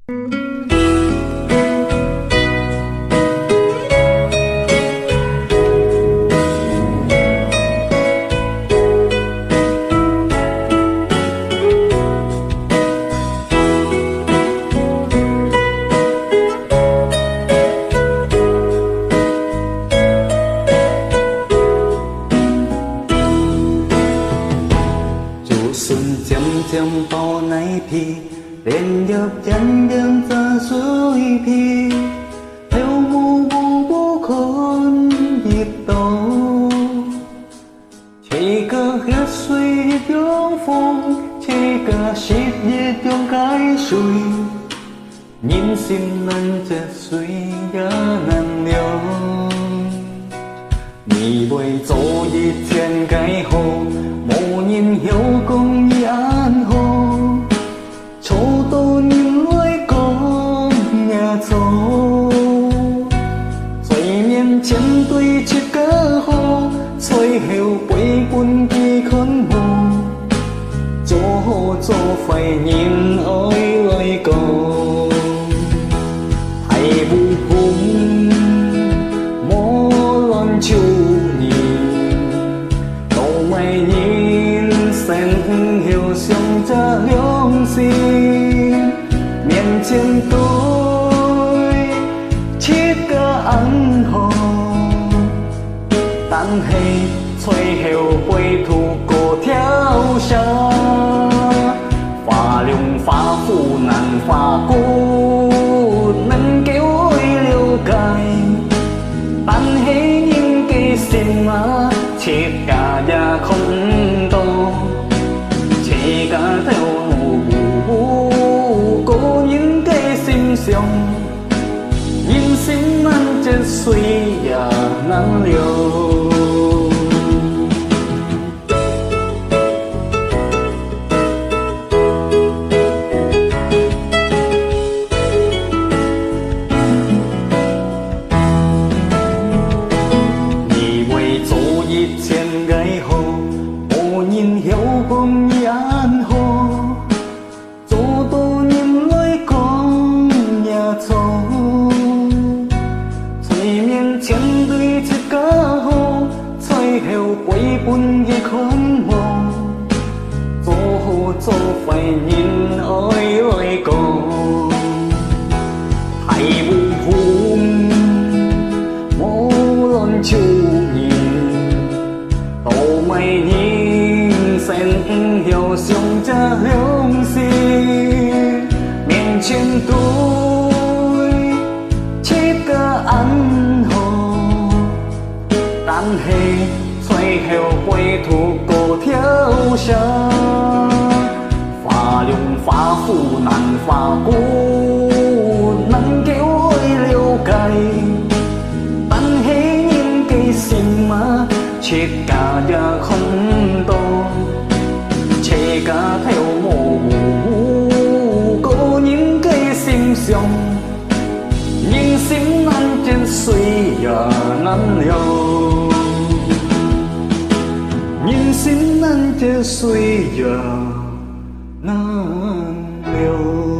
chậm chậm vào nay thì đèn dập chân đêm ra suối thì theo mù mù bố con nhịp tàu chỉ có ghét suy tiếng phong chỉ có xịt về tiếng cái suy nhìn xin năn chết suy giá năn liêu你为走一天改后某年有功已安好抽到年来讲nhà走最面前对切个好最後背叛幾困夢做廢年愛來講係不碰莫亂照年到每年神後相着良心面前對切個安好但係最後歸途過條沙化龍化富難化孤能叫愛了解但係應記心啊切假也空洞切假theo mù cố những cái心上nhìn心難chết suy也難留背叛嘅困望做廢年愛來講係無判無論朝年到每年神後相着良心面前對切個安好但係最後歸途過條沙化龍化富難化孤能叫愛了解但係應記心啊切假也空洞切假theo模糊cố những cái心上nhưng心難chết suy也難留nhìn xin nắng chết suy giờ nắng liều